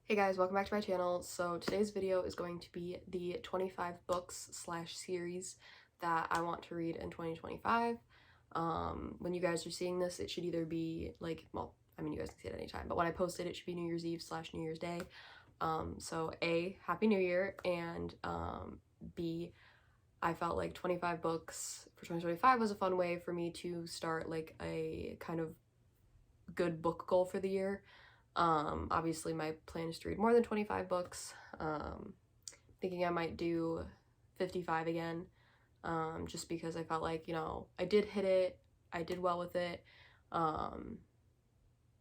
Hey guys, welcome back to my channel. So today's video is going to be the 25 books slash series that I want to read in 2025. When you guys are seeing this, it should either be like, well, I mean, you guys can see it anytime, but when I post it, it should be New Year's Eve slash New Year's Day. So A, Happy New Year, and B, I felt like 25 books for 2025 was a fun way for me to start like a kind of good book goal for the year. Obviously my plan is to read more than 25 books. Thinking I might do 55 again, just because I felt like, I did hit it, I did well with it.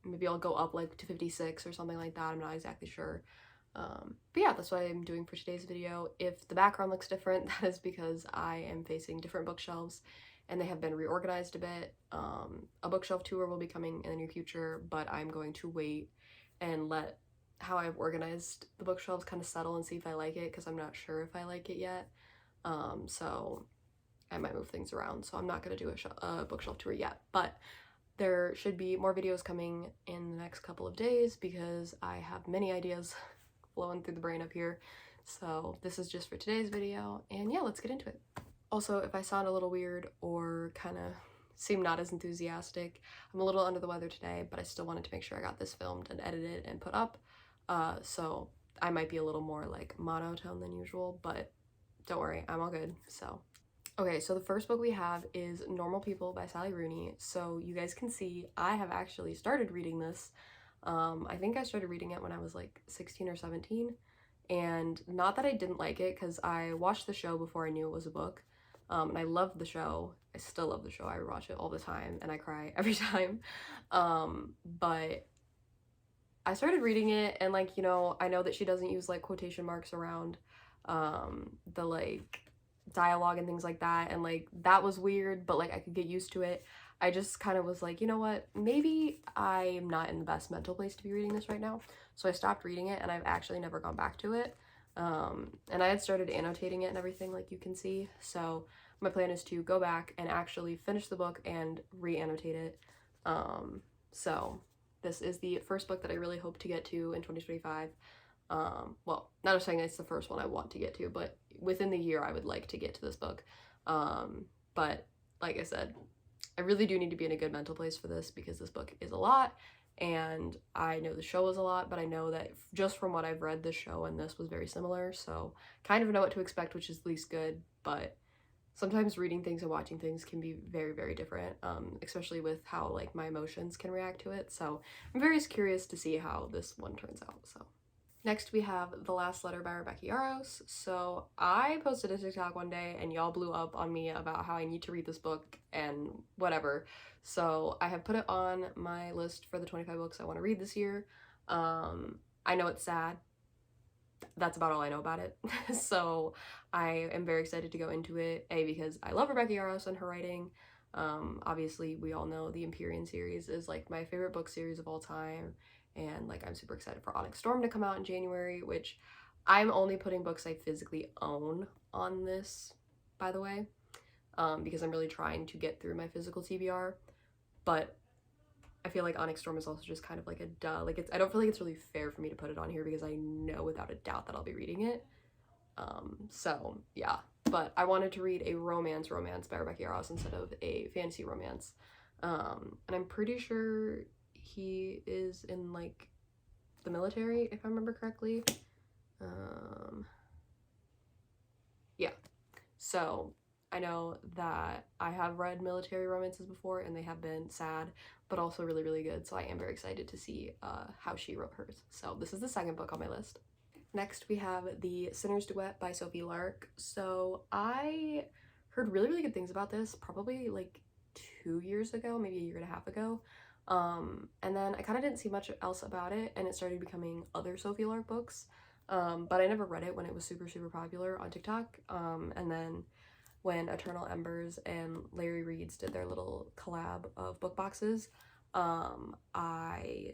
Maybe I'll go up like to 56 or something like that, I'm not exactly sure. But yeah, that's what I'm doing for today's video. If the background looks different, that is because I am facing different bookshelves and they have been reorganized a bit. A bookshelf tour will be coming in the near future, but I'm going to wait and let how I've organized the bookshelves kind of settle and see if I like it, because I'm not sure if I like it yet. So I might move things around, so I'm not going to do a bookshelf tour yet, but there should be more videos coming in the next couple of days because I have many ideas flowing through the brain up here. So this is just for today's video, and yeah, let's get into it. Also, if I sound a little weird or kind of seem not as enthusiastic, I'm a little under the weather today, but I still wanted to make sure I got this filmed and edited and put up. So I might be a little more like monotone than usual, but don't worry, I'm all good. So okay, so the first book we have is Normal People by Sally Rooney. So you guys can see I have actually started reading this. I think I started reading it when I was like 16 or 17. And not that I didn't like it, because I watched the show before I knew it was a book. And I loved the show. I still love the show. I watch it all the time and I cry every time. But I started reading it, and like, I know that she doesn't use like quotation marks around the like dialogue and things like that, and like that was weird, but like I could get used to it. I just kind of was like, you know what, maybe I'm not in the best mental place to be reading this right now. So I stopped reading it and I've actually never gone back to it. And I had started annotating it and everything, like you can see. So my plan is to go back and actually finish the book and re-annotate it. So this is the first book that I really hope to get to in 2025. Well, not saying it's the first one I want to get to, but within the year I would like to get to this book. But like I said, I really do need to be in a good mental place for this, because this book is a lot, and I know the show is a lot, but I know that just from what I've read, the show and this was very similar, so kind of know what to expect, which is at least good. But sometimes reading things and watching things can be very, very different, especially with how like my emotions can react to it. So I'm very curious to see how this one turns out. So next we have The Last Letter by Rebecca Yarros. So I posted a TikTok one day and y'all blew up on me about how I need to read this book and whatever. So I have put it on my list for the 25 books I want to read this year. I know it's sad. That's about all I know about it. So I am very excited to go into it, A, because I love Rebecca Yarros and her writing. Obviously, we all know the Empyrean series is like my favorite book series of all time, and like I'm super excited for Onyx Storm to come out in January, which I'm only putting books I physically own on this, by the way, because I'm really trying to get through my physical TBR. But I feel like Onyx Storm is also just kind of like a duh. Like, I don't feel like it's really fair for me to put it on here because I know without a doubt that I'll be reading it. So yeah, but I wanted to read a romance by Rebecca Yarros instead of a fantasy romance. And I'm pretty sure he is in like the military, if I remember correctly. Yeah. So I know that I have read military romances before and they have been sad, but also really, really good. So I am very excited to see how she wrote hers. So this is the second book on my list. Next, we have The Sinner's Duet by Sophie Lark. So I heard really, really good things about this probably like 2 years ago, maybe a year and a half ago. And then I kind of didn't see much else about it, and it started becoming other Sophie Lark books. But I never read it when it was super, super popular on TikTok. And then when Eternal Embers and Larry Reed's did their little collab of book boxes, I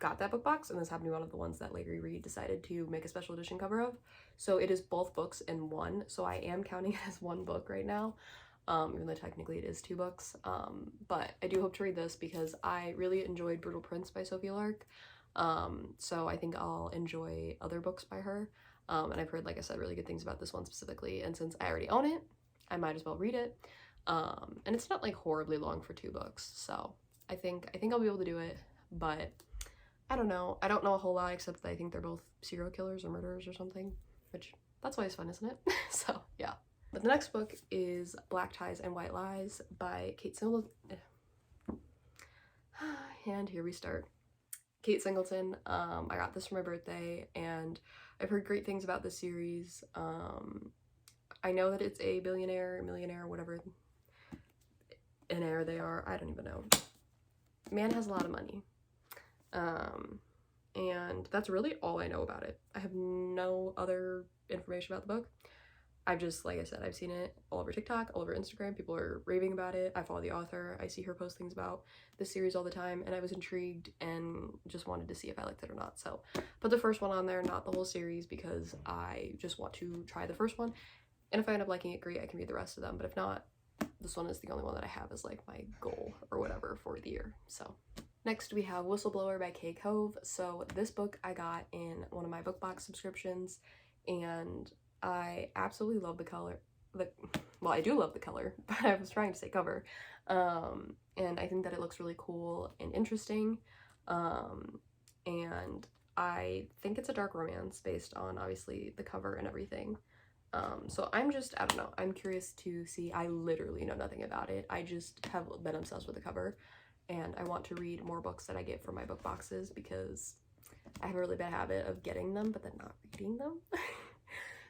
got that book box, and this happened to be one of the ones that Larry Reed decided to make a special edition cover of. So it is both books in one, so I am counting it as one book right now, even though technically it is two books. But I do hope to read this because I really enjoyed Brutal Prince by Sophie Lark. So I think I'll enjoy other books by her. And I've heard, like I said, really good things about this one specifically, and since I already own it, I might as well read it. And it's not like horribly long for 2 books, so I think I'll be able to do it, but I don't know. I don't know a whole lot except that I think they're both serial killers or murderers or something, which that's always fun, isn't it? So yeah. But the next book is Black Ties and White Lies by Kate Singleton. And here we start. Kate Singleton. I got this for my birthday, and I've heard great things about this series. I know that it's a billionaire, millionaire, whatever an heir they are. I don't even know. Man has a lot of money. And that's really all I know about it. I have no other information about the book. I've just, like I said, I've seen it all over TikTok, all over Instagram. People are raving about it. I follow the author. I see her post things about this series all the time, and I was intrigued and just wanted to see if I liked it or not. So put the first one on there, not the whole series, because I just want to try the first one. And if I end up liking it, great, I can read the rest of them. But if not, this one is the only one that I have as like my goal or whatever for the year. So next we have Whistleblower by Kay Cove. So this book I got in one of my BookBox subscriptions, and I absolutely love the color. Well, I do love the color, but I was trying to say cover. And I think that it looks really cool and interesting. And I think it's a dark romance based on obviously the cover and everything. So I don't know, I'm curious to see. I literally know nothing about it. I just have been obsessed with the cover, and I want to read more books that I get from my book boxes because I have a really bad habit of getting them but then not reading them.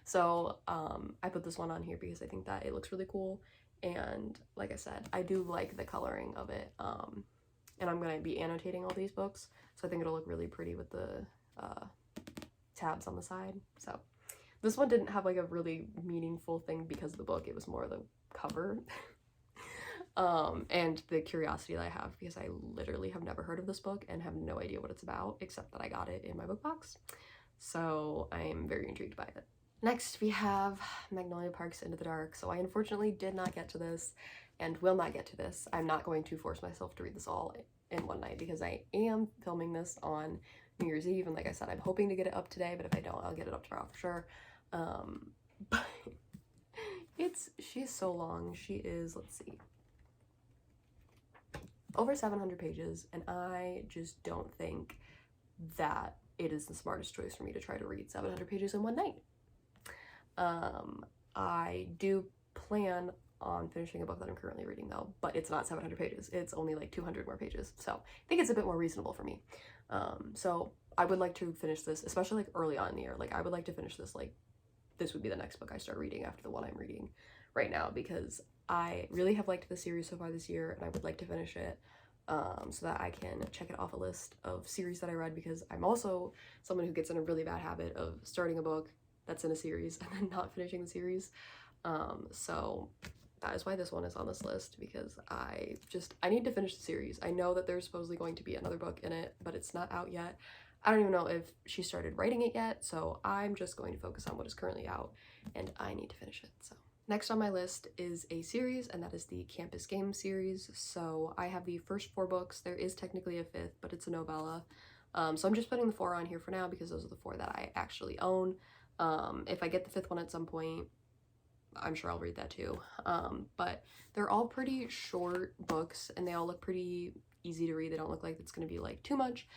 So I put this one on here because I think that it looks really cool, and like I said, I do like the coloring of it. And I'm gonna be annotating all these books, so I think it'll look really pretty with the tabs on the side. So this one didn't have like a really meaningful thing because of the book. It was more the cover and the curiosity that I have, because I literally have never heard of this book and have no idea what it's about, except that I got it in my book box. So I am very intrigued by it. Next, we have Magnolia Park's Into the Dark. So I unfortunately did not get to this and will not get to this. I'm not going to force myself to read this all in one night because I am filming this on New Year's Eve. And like I said, I'm hoping to get it up today, but if I don't, I'll get it up tomorrow for sure. But she's so long. She is, let's see, over 700 pages, and I just don't think that it is the smartest choice for me to try to read 700 pages in one night. I do plan on finishing a book that I'm currently reading though, but it's not 700 pages. It's only like 200 more pages. So I think it's a bit more reasonable for me. So I would like to finish this, especially like early on in the year. Like I would like to finish this, like this would be the next book I start reading after the one I'm reading right now, because I really have liked the series so far this year, and I would like to finish it so that I can check it off a list of series that I read, because I'm also someone who gets in a really bad habit of starting a book that's in a series and then not finishing the series. So that is why this one is on this list, because I need to finish the series. I know that there's supposedly going to be another book in it, but it's not out yet. I don't even know if she started writing it yet, so I'm just going to focus on what is currently out, and I need to finish it. So next on my list is a series, and that is the Campus Games series. So I have the first 4 books. There is technically a 5th, but it's a novella. So I'm just putting the 4 on here for now because those are the 4 that I actually own. If I get the 5th one at some point, I'm sure I'll read that too. But they're all pretty short books, and they all look pretty easy to read. They don't look like it's going to be like too much.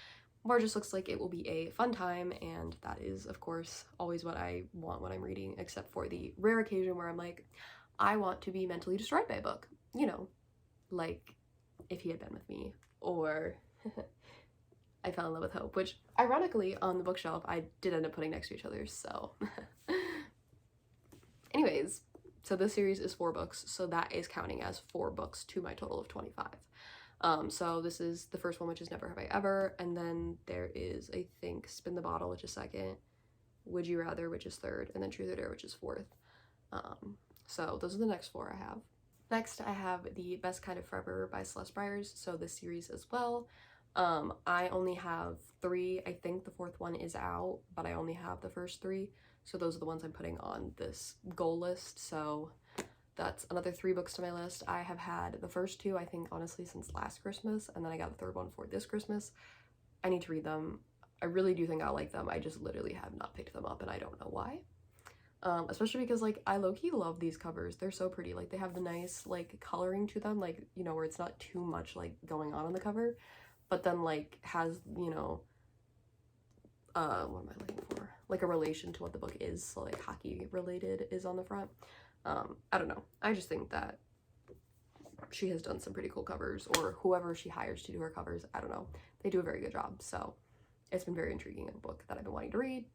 More just looks like it will be a fun time, and that is, of course, always what I want when I'm reading, except for the rare occasion where I'm like, I want to be mentally destroyed by a book. You know, like If He Had Been With Me, or I Fell in Love with Hope, which ironically on the bookshelf I did end up putting next to each other, so. Anyways, so this series is 4 books, so that is counting as 4 books to my total of 25. So this is the first one, which is Never Have I Ever, and then there is, I think, Spin the Bottle, which is 2nd, Would You Rather, which is 3rd, and then Truth or Dare, which is 4th. So those are the next 4 I have. Next, I have The Best Kind of Forever by Celeste Byers, so this series as well. I only have 3. I think the 4th one is out, but I only have the first 3, so those are the ones I'm putting on this goal list. So that's another 3 books to my list. I have had the first 2, I think, honestly, since last Christmas, and then I got the 3rd one for this Christmas. I need to read them. I really do think I'll like them. I just literally have not picked them up and I don't know why. Especially because like I low-key love these covers. They're so pretty. Like they have the nice like coloring to them, like, you know, where it's not too much like going on the cover, but then like has, you know, what am I looking for? Like a relation to what the book is. So like hockey related is on the front. I don't know. I just think that she has done some pretty cool covers, or whoever she hires to do her covers. I don't know. They do a very good job. So it's been very intriguing, a book that I've been wanting to read.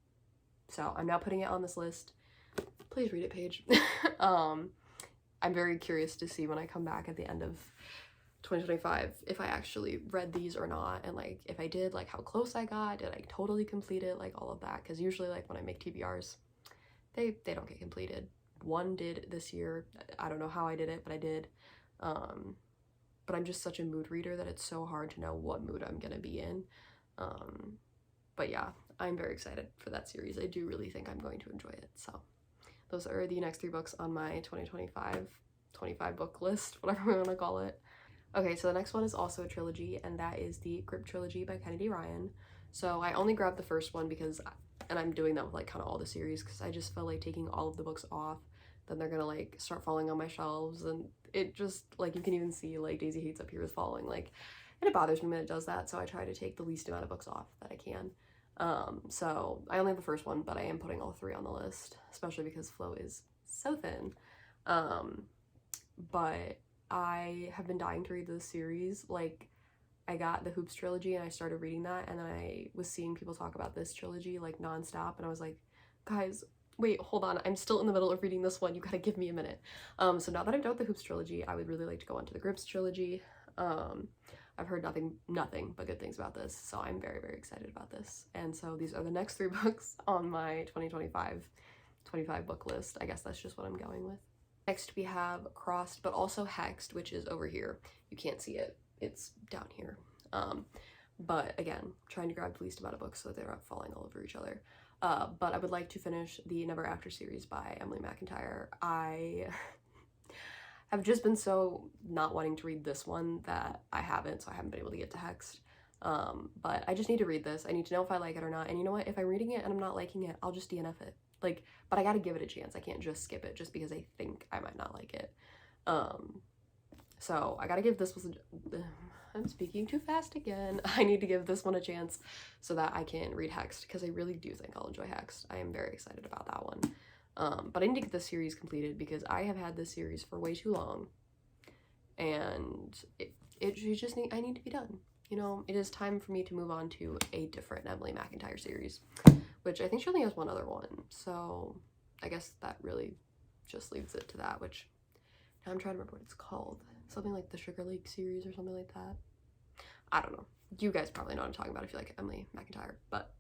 So I'm now putting it on this list. Please read it, Paige. I'm very curious to see when I come back at the end of 2025 if I actually read these or not, and like if I did, like how close I got, did I totally complete it, like all of that, because usually like when I make TBRs they don't get completed. One did this year. I don't know how I did it, but I did. But I'm just such a mood reader that it's so hard to know what mood I'm gonna be in. But yeah, I'm very excited for that series. I do really think I'm going to enjoy it. So those are the next 3 books on my 25 book list, whatever we want to call it. Okay, so the next one is also a trilogy, and that is the Grip trilogy by Kennedy Ryan. So I only grabbed the first one because, and I'm doing that with like kind of all the series, because I just felt like taking all of the books off, then they're gonna like start falling on my shelves, and it just, like, you can even see like Daisy Hates Up Here is falling, like, and it bothers me when it does that, so I try to take the least amount of books off that I can. So I only have the first one, but I am putting all 3 on the list, especially because Flow is so thin. But I have been dying to read this series. Like, I got the Hoops trilogy and I started reading that, and then I was seeing people talk about this trilogy like nonstop, and I was like, guys, wait, hold on, I'm still in the middle of reading this one, you gotta give me a minute. So now that I'm done with the Hoops trilogy, I would really like to go on to the Grips trilogy. I've heard nothing but good things about this, so I'm very, very excited about this. And so these are the next 3 books on my 2025 book list. I guess that's just what I'm going with. Next we have Crossed, but also Hexed, which is over here. You can't see it, it's down here. But again, trying to grab the least amount of books so that they're not falling all over each other. But I would like to finish the Never After series by Emily McIntyre. I have just been so not wanting to read this one that I haven't, so I haven't been able to get to Hexed. But I just need to read this. I need to know if I like it or not. And you know what? If I'm reading it and I'm not liking it, I'll just DNF it. Like, but I gotta give it a chance. I can't just skip it just because I think I might not like it. So I gotta give this one, I'm speaking too fast again. I need to give this one a chance so that I can read Hexed, because I really do think I'll enjoy Hexed. I am very excited about that one. But I need to get this series completed because I have had this series for way too long, and I need to be done. You know, it is time for me to move on to a different Emily McIntyre series, which I think she only has one other one. So I guess that really just leaves it to that, which now I'm trying to remember what it's called. Something like the Sugar Lake series or something like that. I don't know. You guys probably know what I'm talking about if you like Emily McIntyre, but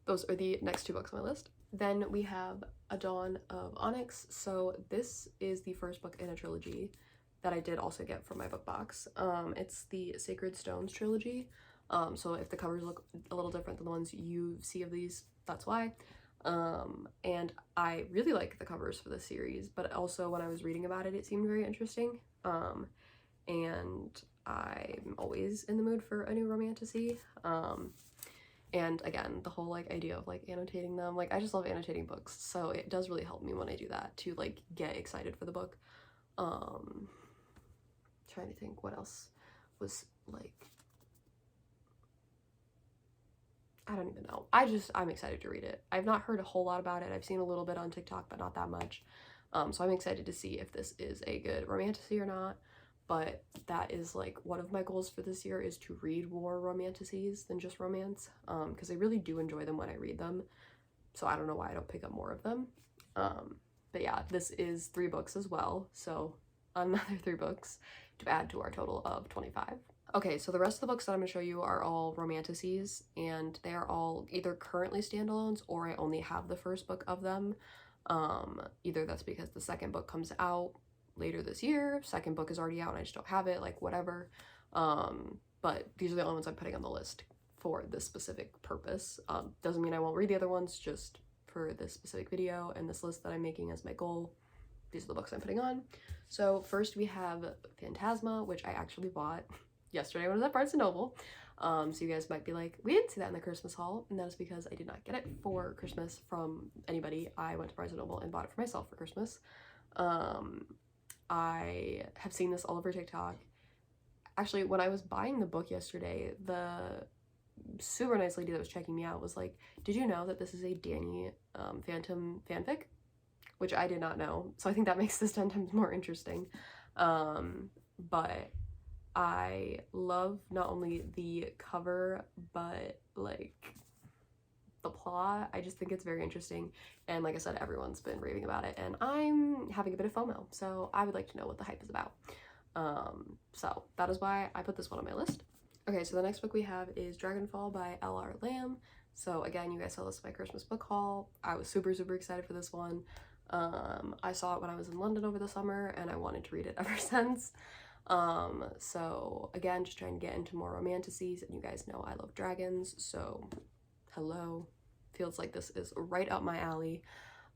those are the next 2 books on my list. Then we have A Dawn of Onyx. So this is the first book in a trilogy that I did also get from my book box. It's the Sacred Stones trilogy. So if the covers look a little different than the ones you see of these, that's why. And I really like the covers for this series, but also when I was reading about it, it seemed very interesting. And I'm always in the mood for a new romantasy. And again, the whole like idea of like annotating them, like I just love annotating books, so it does really help me when I do that to like get excited for the book. Trying to think what else was like, I don't even know. I'm excited to read it. I've not heard a whole lot about it. I've seen a little bit on TikTok, but not that much. So I'm excited to see if this is a good romantasy or not. But that is like one of my goals for this year, is to read more romantasies than just romance, because I really do enjoy them when I read them. So I don't know why I don't pick up more of them. But yeah, this is 3 books as well. So another 3 books to add to our total of 25. Okay, so the rest of the books that I'm going to show you are all romantasies, and they are all either currently standalones or I only have the first book of them. Either that's because the second book comes out later this year, second book is already out and I just don't have it, like whatever. But these are the only ones I'm putting on the list for this specific purpose. Doesn't mean I won't read the other ones, just for this specific video and this list that I'm making as my goal, these are the books I'm putting on. So first we have Phantasma, which I actually bought yesterday when I was at Barnes & Noble. So you guys might be like, we didn't see that in the Christmas haul, and that is because I did not get it for Christmas from anybody. I went to Barnes & Noble and bought it for myself for Christmas. I have seen this all over TikTok. Actually, when I was buying the book yesterday, the super nice lady that was checking me out was like, did you know that this is a Danny Phantom fanfic? Which I did not know, so I think that makes this 10 times more interesting. But I love not only the cover, but like the plot. I just think it's very interesting, and like I said, everyone's been raving about it, and I'm having a bit of FOMO, so I would like to know what the hype is about. So that is why I put this one on my list. Okay, so the next book we have is Dragonfall by L.R. Lamb. So again, you guys saw this in my Christmas book haul. I was super excited for this one. I saw it when I was in London over the summer, and I wanted to read it ever since. So again, just trying to get into more romanticities, and you guys know I love dragons, so hello. Feels like this is right up my alley.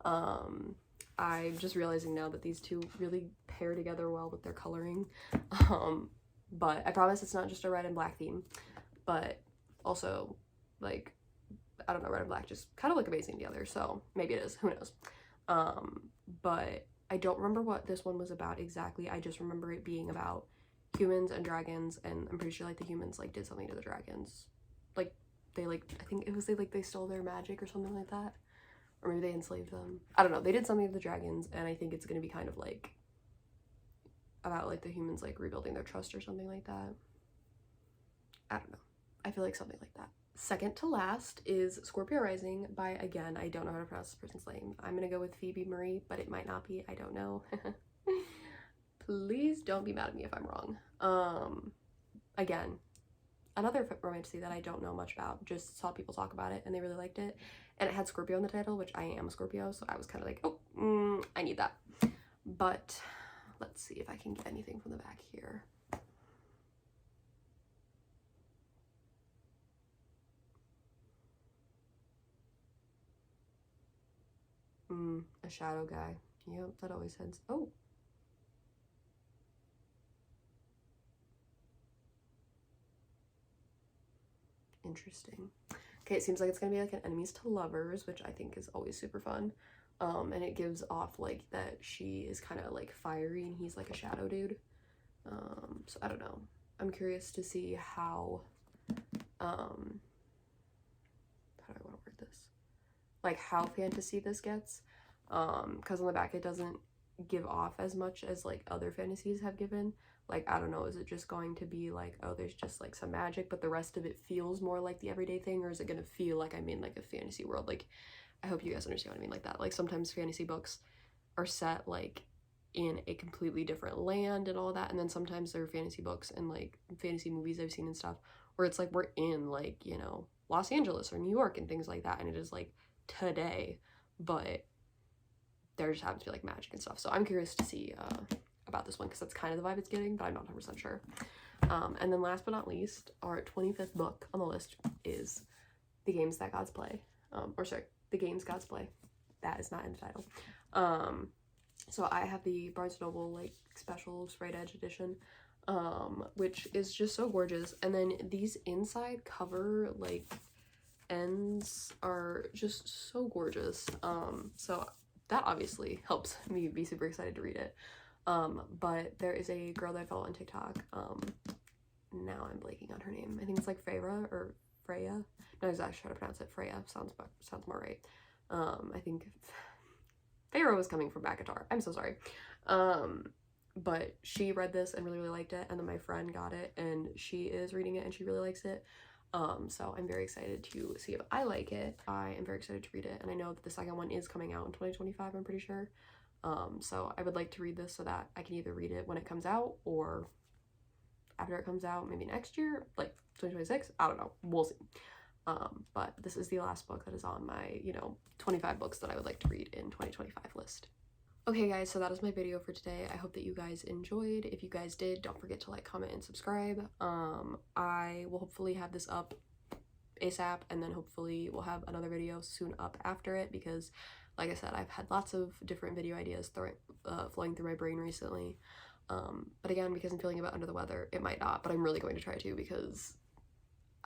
I'm just realizing now that these two really pair together well with their coloring. But I promise it's not just a red and black theme, but also, like, I don't know, red and black just kind of look amazing together, so maybe it is, who knows. But I don't remember what this one was about exactly. I just remember it being about humans and dragons, and I'm pretty sure like the humans like did something to the dragons. Like they like, I think it was they stole their magic or something like that. Or maybe they enslaved them. I don't know. They did something to the dragons, and I think it's gonna be kind of like about like the humans like rebuilding their trust or something like that. I don't know. I feel like something like that. Second to last is Scorpio Rising by, again, I don't know how to pronounce this person's name. I'm gonna go with Phoebe Marie, but it might not be. I don't know. Please don't be mad at me if I'm wrong. Again, another romantasy that I don't know much about. Just saw people talk about it and they really liked it. And it had Scorpio in the title, which I am a Scorpio, so I was kind of like, oh, I need that. But let's see if I can get anything from the back here. A shadow guy. Yep, that always heads. Oh. Interesting. Okay, it seems like it's gonna be like an enemies to lovers, which I think is always super fun. And it gives off like that she is kind of like fiery and he's like a shadow dude. So I don't know. I'm curious to see how do I want to word this? Like how fantasy this gets. Because on the back it doesn't give off as much as like other fantasies have given. Like, I don't know, is it just going to be like, oh, there's just like some magic, but the rest of it feels more like the everyday thing, or is it gonna feel like I'm in like a fantasy world? Like, I hope you guys understand what I mean like that. Like, sometimes fantasy books are set like in a completely different land and all that, and then sometimes there are fantasy books and like fantasy movies I've seen and stuff where it's like we're in like, you know, Los Angeles or New York and things like that, and it is like today, but there just happens to be like magic and stuff. So I'm curious to see about this one, because that's kind of the vibe it's getting, but I'm not 100% sure. And then last but not least, our 25th book on the list is The Games That Gods Play. The Games Gods Play. That is not in the title. So I have the Barnes & Noble like special sprayed edge edition, which is just so gorgeous. And then these inside cover like ends are just so gorgeous. So that obviously helps me be super excited to read it. But there is a girl that I follow on TikTok. Now I'm blanking on her name. I think it's like Freya or Freya. No, I was actually trying to pronounce it. Freya sounds more right. I think Pharaoh was coming from Bakatar. I'm so sorry. But she read this and really liked it, and then my friend got it and she is reading it and she really likes it. So I'm very excited to see if I like it. I am very excited to read it, and I know that the second one is coming out in 2025, I'm pretty sure. So I would like to read this so that I can either read it when it comes out or after it comes out, maybe next year, like 2026. I don't know. We'll see. But this is the last book that is on my, 25 books that I would like to read in 2025 list. Okay guys, so that is my video for today. I hope that you guys enjoyed. If you guys did, don't forget to like, comment, and subscribe. I will hopefully have this up ASAP, and then hopefully we'll have another video soon up after it, because like I said, I've had lots of different video ideas flowing through my brain recently. But again, because I'm feeling a bit under the weather, it might not, but I'm really going to try to, because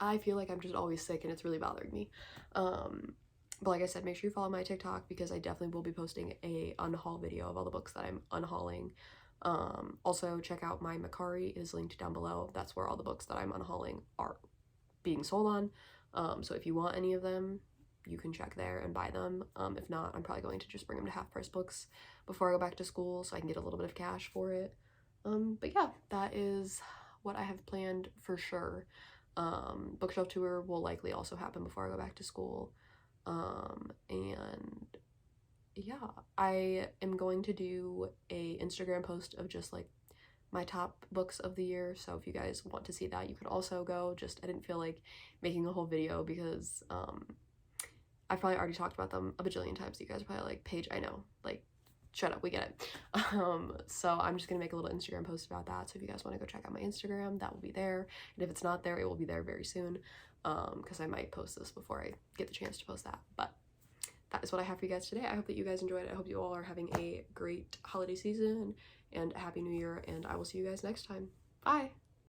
I feel like I'm just always sick and it's really bothering me. But like I said, make sure you follow my TikTok because I definitely will be posting a unhaul video of all the books that I'm unhauling. Also check out my Mercari, is linked down below. That's where all the books that I'm unhauling are being sold on. So if you want any of them, you can check there and buy them. If not, I'm probably going to just bring them to Half Price Books before I go back to school so I can get a little bit of cash for it. But yeah, that is what I have planned for sure. Bookshelf tour will likely also happen before I go back to school. And yeah, I am going to do a Instagram post of just like my top books of the year, so if you guys want to see that, you can also go. Just I didn't feel like making a whole video because I've probably already talked about them a bajillion times. You guys are probably like, Paige, I know, like, shut up, we get it. So I'm just gonna make a little Instagram post about that, so if you guys want to go check out my Instagram, that will be there, and if it's not there, it will be there very soon, because I might post this before I get the chance to post that. But that is what I have for you guys today. I hope that you guys enjoyed it. I hope you all are having a great holiday season and a happy new year, and I will see you guys next time. Bye!